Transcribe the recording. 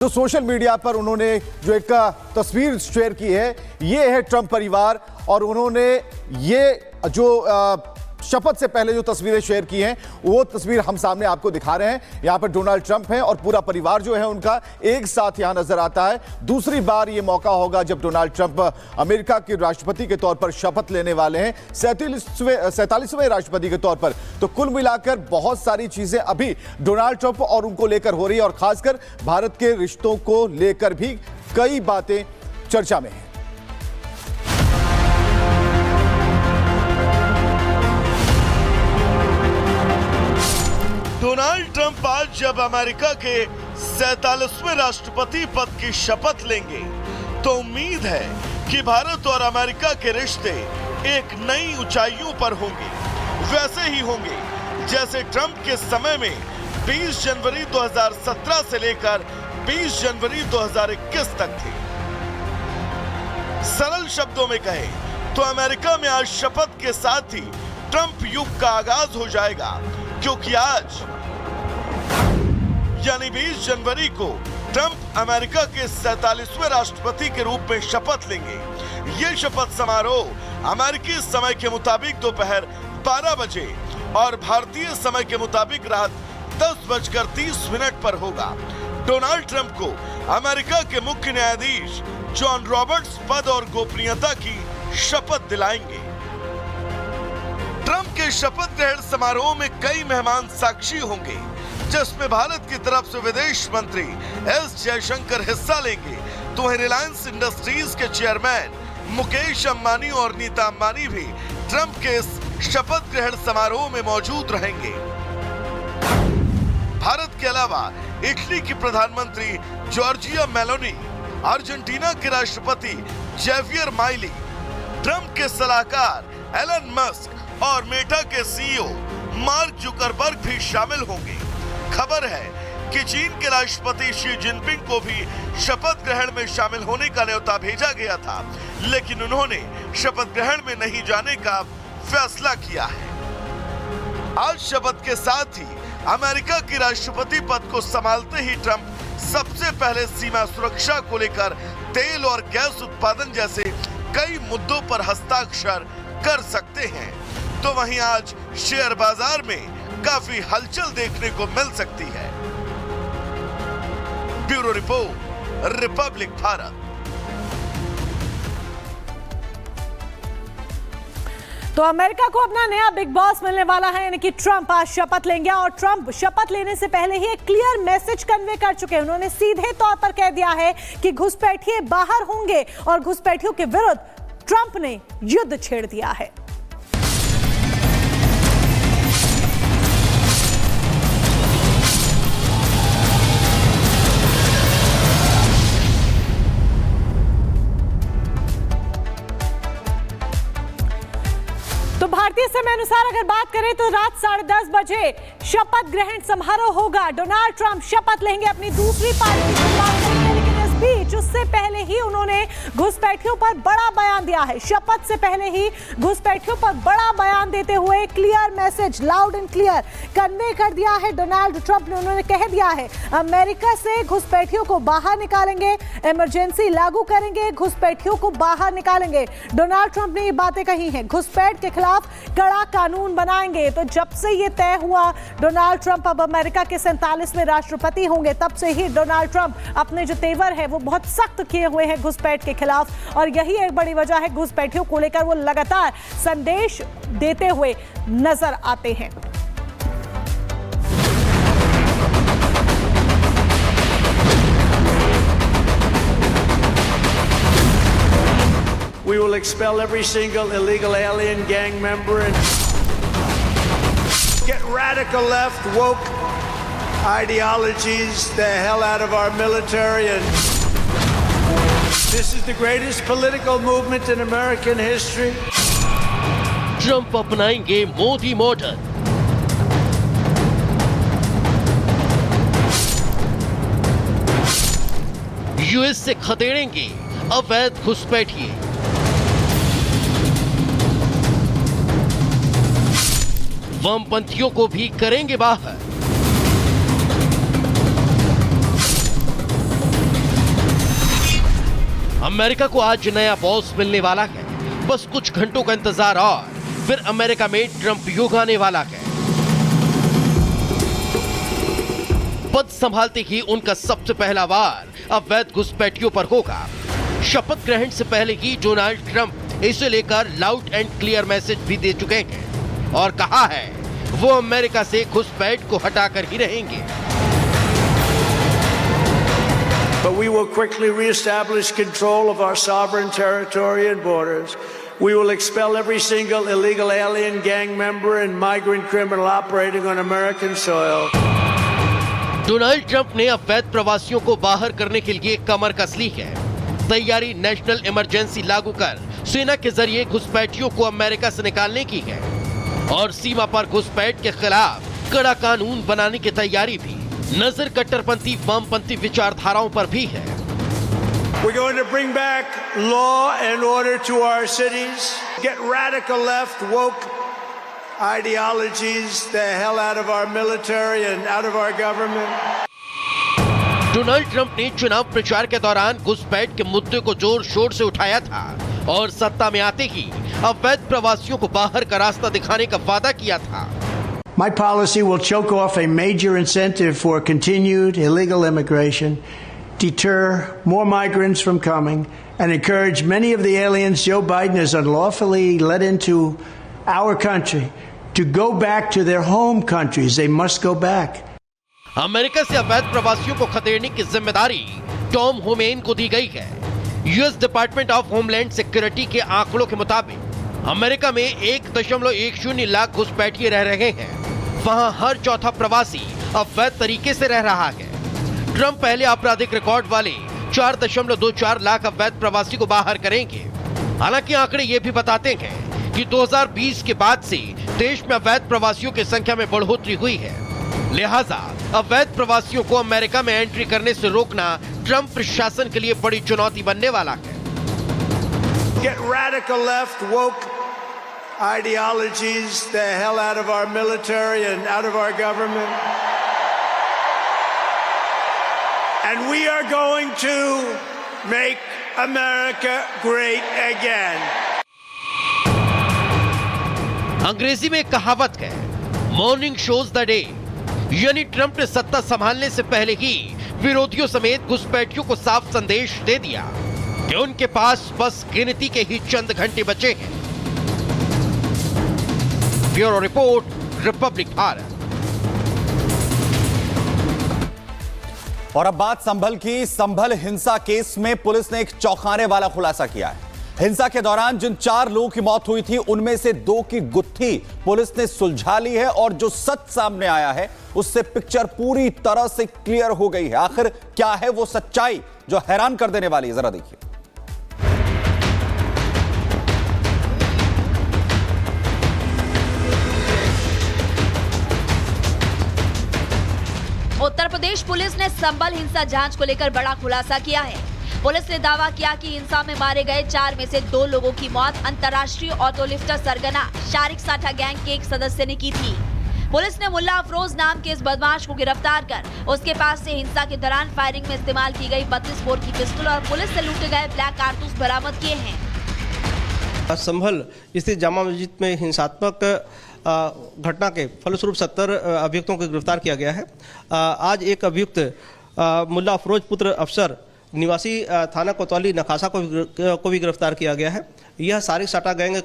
जो social media पर उन्होंने जो एक तस्वीर शेयर की है, ये है ट्रंप परिवार। और उन्होंने ये जो शपथ से पहले जो तस्वीरें शेयर की हैं, वो तस्वीर हम सामने आपको दिखा रहे हैं। यहां पर डोनाल्ड ट्रंप हैं और पूरा परिवार जो है उनका एक साथ यहां नजर आता है। दूसरी बार ये मौका होगा जब डोनाल्ड ट्रंप अमेरिका के राष्ट्रपति के तौर पर शपथ लेने वाले हैं, 47वें राष्ट्रपति के तौर पर। तो कुल मिलाकर बहुत सारी चीजें अभी डोनाल्ड ट्रंप और उनको लेकर हो रही है, और खासकर भारत के रिश्तों को लेकर भी कई बातें चर्चा में हैं। डोनाल्ड ट्रंप आज जब अमेरिका के 47वें राष्ट्रपति पद की शपथ लेंगे तो उम्मीद है कि भारत और अमेरिका के रिश्ते एक नई ऊंचाइयों पर होंगे। वैसे ही होंगे जैसे ट्रंप के समय में 20 जनवरी 2017 से लेकर 20 जनवरी 2021 तक थे। सरल शब्दों में कहें तो अमेरिका में आज शपथ के साथ ही ट्रंप युग का आगाज हो जाएगा, क्योंकि आज यानी 20 जनवरी को ट्रंप अमेरिका के 47वें राष्ट्रपति के रूप में शपथ लेंगे। ये शपथ समारोह अमेरिकी समय के मुताबिक दोपहर 12 बजे और भारतीय समय के मुताबिक रात 10:30 पर होगा। डोनाल्ड ट्रंप को अमेरिका के मुख्य न्यायाधीश जॉन रॉबर्ट्स पद और गोपनीयता की शपथ दिलाएंगे। ट्रंप के शपथ ग्रहण समारोह में कई मेहमान साक्षी होंगे, जिसमें भारत की तरफ से विदेश मंत्री एस जयशंकर हिस्सा लेंगे। तो वहीं रिलायंस इंडस्ट्रीज के चेयरमैन मुकेश अंबानी और नीता अंबानी भी ट्रंप के इस शपथ ग्रहण समारोह में मौजूद रहेंगे। भारत के अलावा इटली की प्रधानमंत्री जॉर्जिया मेलोनी, अर्जेंटीना के राष्ट्रपति जेवियर माइली, ट्रंप के सलाहकार एलन मस्क और मेटा के सीईओ मार्क जुकरबर्ग भी शामिल होंगे। खबर है कि चीन के राष्ट्रपति शी जिनपिंग को भी शपथ ग्रहण में शामिल होने का न्योता भेजा गया था, लेकिन उन्होंने शपथ ग्रहण में नहीं जाने का फैसला किया है। आज शपथ के साथ ही अमेरिका के राष्ट्रपति पद को संभालते ही ट्रंप सबसे पहले सीमा सुरक्षा को लेकर तेल और गैस उत्पादन जैसे कई मुद्दों पर हस्ताक्षर कर सकते हैं। तो वहीं आज शेयर बाजार में काफी हलचल देखने को मिल सकती है। Bureau report, Republic Bharat. तो अमेरिका को अपना नया बिग बॉस मिलने वाला है, यानी कि ट्रंप आज शपथ लेंगे। और ट्रंप शपथ लेने से पहले ही एक क्लियर मैसेज कन्वे कर चुके हैं। उन्होंने सीधे तौर पर कह दिया है कि घुसपैठिए बाहर होंगे और घुसपैठियों के विरुद्ध ट्रंप ने युद्ध छेड़ दिया है। तो भारतीय समय अनुसार अगर बात करें तो रात 10:30 बजे शपथ ग्रहण समारोह होगा। डोनाल्ड ट्रंप शपथ लेंगे, अपनी दूसरी पारी की शुरुआत करेंगे। लेकिन इस बीच उससे पहले ही उन्होंने घुसपैठियों पर बड़ा बयान दिया है। शपथ से पहले ही घुसपैठियों पर बड़ा बयान देते हुए clear message, loud and clear convey कर दिया है डोनाल्ड ट्रंप ने। उन्होंने कह दिया है अमेरिका से घुसपैठियों को बाहर निकालेंगे, इमरजेंसी लागू करेंगे, घुसपैठियों को बाहर निकालेंगे। डोनाल्ड ट्रंप ने ये बातें कही हैं। घुसपैठ के खिलाफ कड़ा कानून बनाएंगे। तो जब से ये तय हुआ डोनाल्ड ट्रंप अब अमेरिका के 47वें राष्ट्रपति होंगे, तब से ही डोनाल्ड ट्रंप अपने जो तेवर है वो बहुत सख्त किए हुए हैं घुसपैठ के खिलाफ। और यही एक बड़ी वजह है, घुसपैठियों को लेकर वो लगातार संदेश देते हुए नजर आते हैं। We will expel every single illegal alien gang member and get radical left woke ideologies the hell out of our military. And this is the greatest political movement in American history. Trump अपनाएंगे Modi model. US से खदेड़ेंगे अवैध घुसपैठिए। वामपंथियों को भी करेंगे बाहर। America को आज नया बॉस मिलने वाला है। बस कुछ घंटों का इंतजार और फिर अमेरिका में ट्रंप युग आने वाला है। पद संभालते ही उनका सबसे पहला वार अवैध घुसपैठियों पर होगा। शपथ ग्रहण से पहले ही डोनाल्ड ट्रंप इसे लेकर लाउड एंड क्लियर मैसेज भी दे चुके हैं और कहा है वो अमेरिका से घुसपैठ को हटाकर ही रहेंगे। But we will quickly reestablish control of our sovereign territory and borders. We will expel every single illegal alien, gang member, and migrant criminal operating on American soil. Donald Trump ने अवैध प्रवासियों को बाहर करने के लिए कमर कस ली है। तैयारी नेशनल इमरजेंसी लागू कर सेना के जरिए घुसपैठियों को अमेरिका से निकालने की है और सीमा पर घुसपैठ के खिलाफ कड़ा कानून बनाने की तैयारी भी नजर कट्टरपंथी वामपंथी विचारधाराओं पर भी है। We're going to bring back law and order to our cities, get radical left woke ideologies the hell out of our military and out of our government. Donald Trump ने चुनाव प्रचार के दौरान घुसपैठ के मुद्दे को जोर शोर से उठाया था और सत्ता में आते ही अवैध प्रवासियों को बाहर का रास्ता दिखाने का वादा किया था। My policy will choke off a major incentive for continued illegal immigration, deter more migrants from coming, and encourage many of the aliens Joe Biden has unlawfully let into our country to go back to their home countries. They must go back. America से अवैध प्रवासियों को खदेड़ने की जिम्मेदारी Tom Homen को दी गई है। US department of homeland security के आंकड़ों के मुताबिक अमेरिका में 1.10 लाख घुसपैठिए रह रहे हैं। वहां हर चौथा प्रवासी अवैध तरीके से रह रहा है। ट्रंप पहले आपराधिक रिकॉर्ड वाले 4.24 लाख अवैध प्रवासी को बाहर करेंगे। हालांकि आंकड़े ये भी बताते हैं कि 2020 के बाद से देश में अवैध प्रवासियों की संख्या में बढ़ोतरी हुई है। लिहाजा अवैध प्रवासियों को अमेरिका में एंट्री करने से रोकना ट्रंप प्रशासन के लिए बड़ी चुनौती बनने वाला है। Get radical left woke ideologies the hell out of our military and out of our government. And we are going to make America great again. अंग्रेजी में एक कहावत है, मॉर्निंग शोज द डे। यानी ट्रंप ने सत्ता संभालने से पहले ही विरोधियों समेत घुसपैठियों को साफ संदेश दे दिया कि उनके पास बस गिनती के ही चंद घंटे बचे हैं। Bureau report, Republic Bharat. और अब बात संभल की। संभल हिंसा केस में पुलिस ने एक चौंकाने वाला खुलासा किया है। हिंसा के दौरान जिन 4 लोगों की मौत हुई थी उनमें से 2 की गुत्थी पुलिस ने सुलझा ली है और जो सच सामने आया है उससे पिक्चर पूरी तरह से क्लियर हो गई है। आखिर क्या है वो सच्चाई जो हैरान कर देने वाली है, जरा देखिए। उत्तर प्रदेश पुलिस ने संभल हिंसा जांच को लेकर बड़ा खुलासा किया है। पुलिस ने दावा किया कि हिंसा में मारे गए 4 में से 2 लोगों की मौत अंतर्राष्ट्रीय ऑटो लिफ्टर सरगना शारिक साठा गैंग के एक सदस्य ने की थी। पुलिस ने मुल्ला अफरोज नाम के इस बदमाश को गिरफ्तार कर उसके पास से हिंसा के दौरान फायरिंग में इस्तेमाल की गई 32 बोर की पिस्टल और पुलिस से लूटे गए ब्लैक कारतूस बरामद किए हैं। संभल स्थित जामा मस्जिद में हिंसात्मक घटना के फलस्वरूप 70 अभियुक्तों को गिरफ्तार किया गया है। आज एक अभियुक्त मुल्ला अफरोज पुत्र अफसर निवासी थाना कोतवाली नखासा को भी गिरफ्तार किया गया है। यह शारिक साठा गैंग